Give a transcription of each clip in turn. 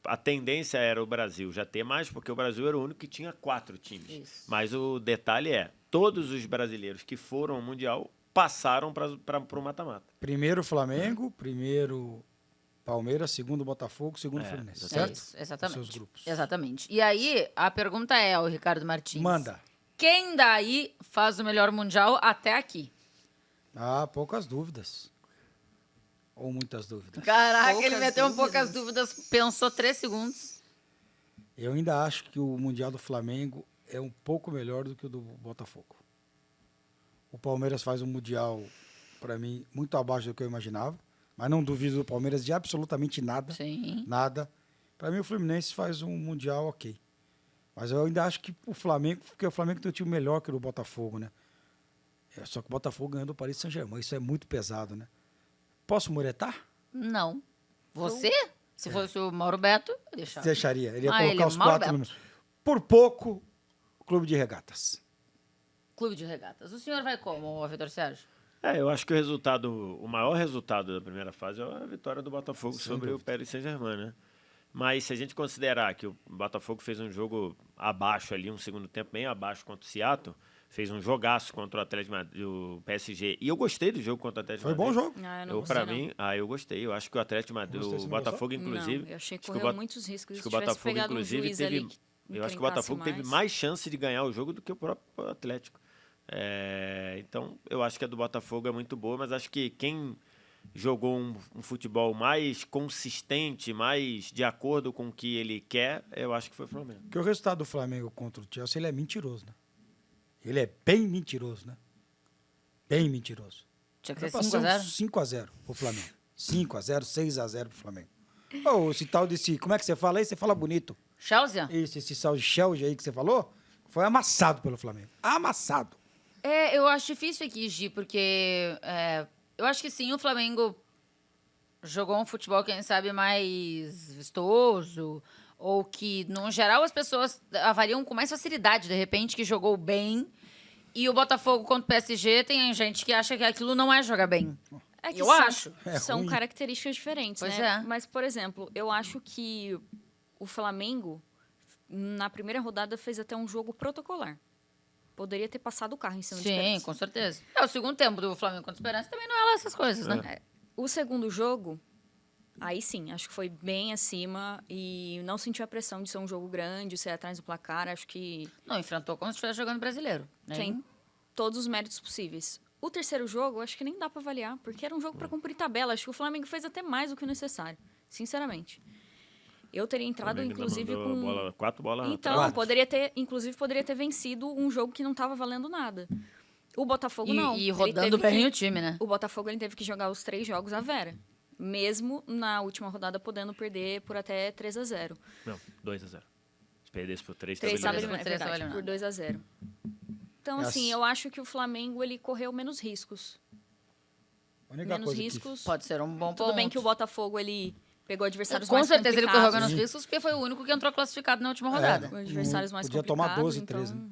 a tendência era o Brasil já ter mais, porque o Brasil era o único que tinha 4 times. Isso. Mas o detalhe é, todos os brasileiros que foram ao Mundial passaram para o mata-mata. Primeiro Flamengo, primeiro Palmeiras, segundo Botafogo, segundo Fluminense, certo? Isso, exatamente. Os seus grupos. Exatamente. E aí, a pergunta é ao Ricardo Martins. Manda. Quem daí faz o melhor Mundial até aqui? Poucas dúvidas. Ou muitas dúvidas. Caraca, Poucas ele meteu dúvidas. poucas dúvidas, pensou 3 segundos. Eu ainda acho que o Mundial do Flamengo é um pouco melhor do que o do Botafogo. O Palmeiras faz um Mundial, para mim, muito abaixo do que eu imaginava. Mas não duvido do Palmeiras de absolutamente nada. Sim. Nada. Para mim, o Fluminense faz um Mundial ok. Mas eu ainda acho que o Flamengo, porque o Flamengo tem um time melhor que o do Botafogo, né? Só que o Botafogo ganhou do Paris Saint-Germain. Isso é muito pesado, né? Posso muretar? Não. Você? Se fosse o Mauro Beto, eu deixava. Deixaria. Ele ia ele colocar é os Mauro 4 Beto. números. Por pouco, Clube de Regatas. Clube de Regatas. O senhor vai como, Vitor Sérgio? Eu acho que o maior resultado da primeira fase é a vitória do Botafogo sobre o Paris Saint-Germain, né? Mas se a gente considerar que o Botafogo fez um jogo abaixo ali, um segundo tempo bem abaixo contra o Seattle, fez um jogaço contra o Atlético Madrid, o PSG. E eu gostei do jogo contra o Atlético Foi Madrid. bom jogo. Ah, eu não Eu, gostei, pra não. mim, eu gostei. Eu acho que o Atlético Madrid, Gostei, você o não Botafogo, Não, inclusive. eu achei que acho correu muitos riscos. Acho Se que o tivesse Botafogo, pegado um inclusive, juiz teve. ali que Eu acho que o encrencasse Botafogo teve mais chance de ganhar o jogo do que o próprio Atlético. Então, eu acho que a do Botafogo é muito boa, mas acho que quem jogou um futebol mais consistente, mais de acordo com o que ele quer, eu acho que foi o Flamengo. Porque o resultado do Flamengo contra o Chelsea, ele é mentiroso, né? Ele é bem mentiroso, né? Bem mentiroso. Tinha que Era ser pra ser 5x0? 5x0 pro Flamengo. 5x0, 6x0 pro Flamengo. Esse tal desse... Como é que você fala aí? Você fala bonito. Chelsea? Esse tal de Chelsea aí que você falou, foi amassado pelo Flamengo. Amassado. Eu acho difícil aqui, Gi, porque eu acho que sim, o Flamengo jogou um futebol, quem sabe, mais vistoso, ou que, no geral, as pessoas avaliam com mais facilidade, de repente, que jogou bem. E o Botafogo contra o PSG, tem gente que acha que aquilo não é jogar bem. É que Eu são, acho. São ruim. características diferentes, Pois né? é. Mas, por exemplo, eu acho que o Flamengo, na primeira rodada, fez até um jogo protocolar. Poderia ter passado o carro em cima do Sim, Esperança. com certeza. O segundo tempo do Flamengo contra o Esperança também não é lá essas coisas, né? O segundo jogo, aí sim, acho que foi bem acima e não sentiu a pressão de ser um jogo grande, ser atrás do placar. Acho que Não, enfrentou como se estivesse jogando brasileiro. Né? tem todos os méritos possíveis. O terceiro jogo, acho que nem dá pra avaliar, porque era um jogo pra cumprir tabela. Acho que o Flamengo fez até mais do que o necessário, sinceramente. Eu teria entrado, Flamengo ainda inclusive, mandou com... 4 bolas Então, atrás. poderia ter vencido um jogo que não estava valendo nada. O Botafogo não. E Ele rodando teve bem que- o time, né? O Botafogo ele teve que jogar os 3 jogos à Vera. Mesmo na última rodada podendo perder por até 3x0. Não, 2x0. Se perdesse por 3, 3 estava sábado, eliminado. é Três verdade, tava por 2x0. Então, assim, eu acho que o Flamengo ele correu menos riscos. A única Menos coisa que- riscos. Pode ser um bom ponto. Tudo bem que o Botafogo ele pegou adversários Com mais certeza ele correu complicados. menos riscos, porque foi o único que entrou classificado na última rodada. Com adversários mais Podia complicados. tomar 12, então... 13, né?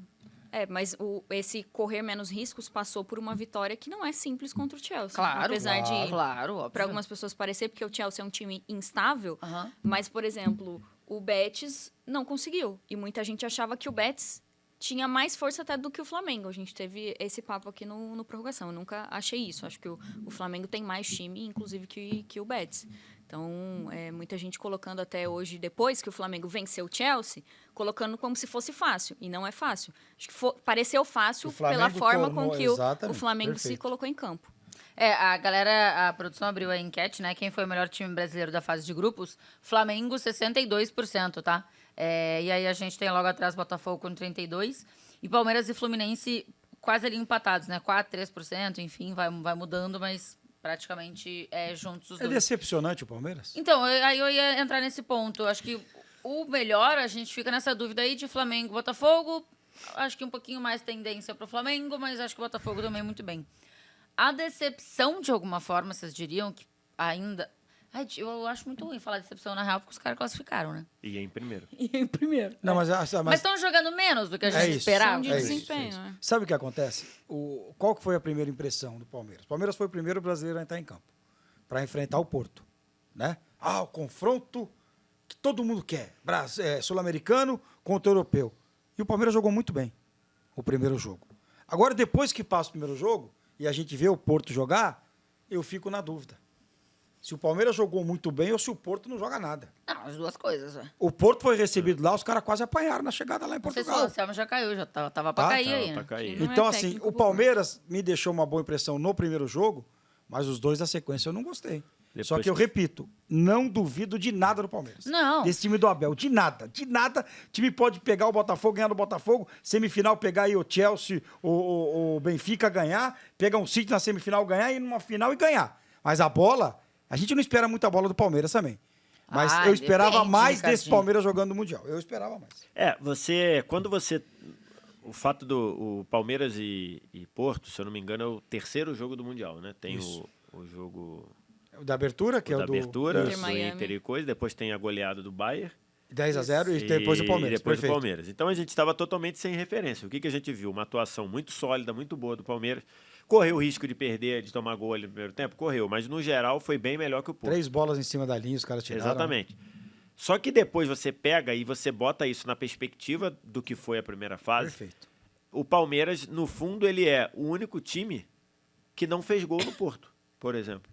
Mas esse correr menos riscos passou por uma vitória que não é simples contra o Chelsea. Claro, Apesar de, Claro, óbvio. para algumas pessoas parecer, porque o Chelsea é um time instável, Aham. mas, por exemplo, o Betis não conseguiu. E muita gente achava que o Betis tinha mais força até do que o Flamengo. A gente teve esse papo aqui no Prorrogação. Eu nunca achei isso. Acho que o Flamengo tem mais time, inclusive, que o Betis. Então, muita gente colocando até hoje, depois que o Flamengo venceu o Chelsea, colocando como se fosse fácil. E não é fácil. Acho que pareceu fácil O Flamengo pela forma tornou- com que o exatamente, Flamengo se perfeito. colocou em campo. A produção abriu a enquete, né? Quem foi o melhor time brasileiro da fase de grupos? Flamengo, 62%, tá? E aí a gente tem logo atrás Botafogo com 32%. E Palmeiras e Fluminense quase ali empatados, né? 4%, 3%, enfim, vai mudando, mas praticamente juntos os É dois. decepcionante o Palmeiras? Então, aí eu ia entrar nesse ponto. Acho que o melhor, a gente fica nessa dúvida aí de Flamengo e Botafogo. Acho que um pouquinho mais tendência para o Flamengo, mas acho que o Botafogo também muito bem. A decepção, de alguma forma, vocês diriam que ainda... Ai, eu acho muito ruim falar decepção, na real, porque os caras classificaram, né? E em primeiro. E em primeiro. Não, mas Mas estão jogando menos do que a gente isso. esperava. De É isso, desempenho, é isso. né? Sabe o que acontece? Qual que foi a primeira impressão do Palmeiras? O Palmeiras foi o primeiro brasileiro a entrar em campo para enfrentar o Porto, né? O confronto que todo mundo quer. Sul-americano contra o europeu. E o Palmeiras jogou muito bem o primeiro jogo. Agora, depois que passa o primeiro jogo e a gente vê o Porto jogar, eu fico na dúvida. Se o Palmeiras jogou muito bem ou se o Porto não joga nada. Não, as duas coisas, ué. O Porto foi recebido lá, os caras quase apanharam na chegada lá em Não sei se Portugal. o Anselmo já caiu, já tava pra Tá, cair tava aí, pra né? cair. Não é Então, assim, técnico o bom. Palmeiras me deixou uma boa impressão no primeiro jogo, mas os dois da sequência eu não gostei. Depois Só que eu que- repito, não duvido de nada do Palmeiras. Não. Desse time do Abel, de nada, de nada. O time pode pegar o Botafogo, ganhar do Botafogo, semifinal pegar aí o Chelsea, o Benfica ganhar, pegar um City na semifinal ganhar e numa final e ganhar. Mas a bola, a gente não espera muita bola do Palmeiras também. Mas Ah, eu esperava depende, mais desse Ricardinho. Palmeiras jogando no Mundial. Eu esperava mais. Quando você... O fato do o Palmeiras e Porto, se eu não me engano, é o terceiro jogo do Mundial, né? Tem Isso. o jogo O da abertura, que é da o do abertura, Inter do Miami. Inter e coisa, depois tem a goleada do Bayern. 10-0 e depois o Palmeiras. E depois Perfeito. do Palmeiras. Então a gente estava totalmente sem referência. O que a gente viu? Uma atuação muito sólida, muito boa do Palmeiras. Correu o risco de perder, de tomar gol ali no primeiro tempo? Correu, mas no geral foi bem melhor que o Porto. 3 bolas em cima da linha, os caras tiraram. Exatamente. Só que depois você pega e você bota isso na perspectiva do que foi a primeira fase. Perfeito. O Palmeiras, no fundo, ele é o único time que não fez gol no Porto, por exemplo.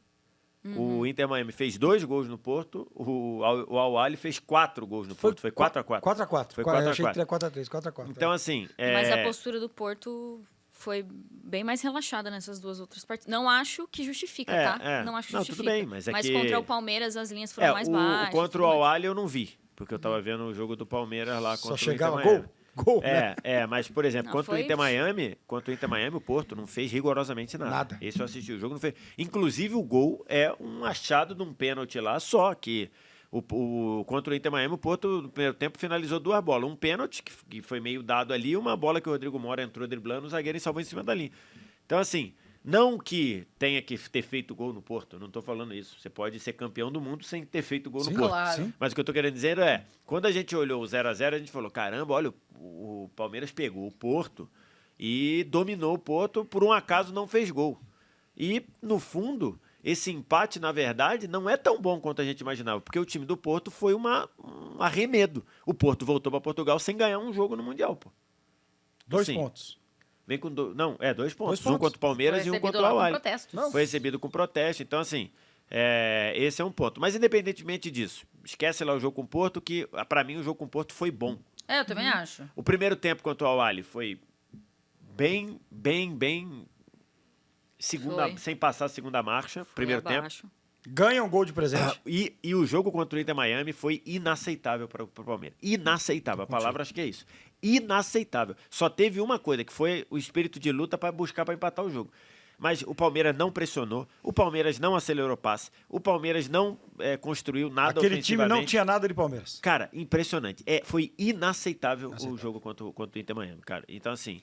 O Inter Miami fez 2 gols no Porto, o Al-Ahly fez 4 gols no Porto. Foi 4-4. 4-4. Foi Eu achei 4-4. que era 4-3, 4-4. Então, assim... Mas a postura do Porto foi bem mais relaxada nessas duas outras partidas. Não acho que justifica, É, tá? é. Não acho que Não, justifica. tudo bem, mas é que- contra o Palmeiras as linhas foram mais baixas. contra o tudo mais. Al-Ahly eu não vi, porque eu tava vendo o jogo do Palmeiras lá Só contra chegava o Inter Miami. gol, né? Mas, por exemplo, Não, contra o foi- Inter Miami, o Porto não fez rigorosamente nada. Nada. Esse eu assisti o jogo, não fez. Inclusive, o gol é um achado de um pênalti lá, só que contra o Inter Miami, o Porto, no primeiro tempo, finalizou 2 bolas. Um pênalti, que foi meio dado ali, e uma bola que o Rodrigo Mora entrou driblando, o zagueiro salvou em cima da linha. Então, assim, não que tenha que ter feito gol no Porto, não estou falando isso. Você pode ser campeão do mundo sem ter feito gol Sim, no Porto. claro. Sim. Mas o que eu tô querendo dizer é, quando a gente olhou o 0-0, a gente falou, caramba, olha, o Palmeiras pegou o Porto e dominou o Porto, por um acaso não fez gol. E, no fundo, esse empate, na verdade, não é tão bom quanto a gente imaginava, porque o time do Porto foi um arremedo. O Porto voltou para Portugal sem ganhar um jogo no Mundial, pô. 2 Sim. pontos. Vem com 2 pontos. 2 pontos. Um pontos. contra o Palmeiras Foi e um recebido contra o lá com Al-Ahly. protesto. Não. Foi recebido com protesto. Então, assim, esse é um ponto. Mas, independentemente disso, esquece lá o jogo com o Porto, que, pra mim, o jogo com o Porto foi bom. Eu também acho. O primeiro tempo contra o Al-Ahly foi bem Foi. sem passar a segunda marcha, primeiro tempo. abaixo. Ganha um gol de presente. E o jogo contra o Inter Miami foi inaceitável para o Palmeiras. Inaceitável. A palavra acho que é isso. Inaceitável. Só teve uma coisa, que foi o espírito de luta para buscar para empatar o jogo. Mas o Palmeiras não pressionou, o Palmeiras não acelerou passe, o Palmeiras não construiu nada Aquele time ofensivamente. não tinha nada de Palmeiras. Cara, impressionante. Foi inaceitável o jogo contra o Inter Miami, cara. Então, assim,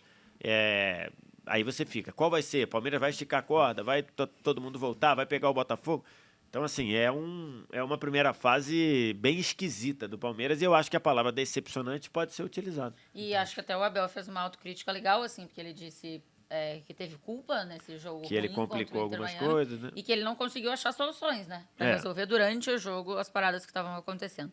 aí você fica, qual vai ser? Palmeiras vai esticar a corda, vai todo mundo voltar, vai pegar o Botafogo? Então, assim, é uma primeira fase bem esquisita do Palmeiras e eu acho que a palavra decepcionante pode ser utilizada. E acho que até o Abel fez uma autocrítica legal, assim, porque ele disse que teve culpa nesse jogo. Que ele ruim contra o complicou Inter algumas Miami, coisas, né? E que ele não conseguiu achar soluções, né? Pra É. resolver durante o jogo as paradas que estavam acontecendo.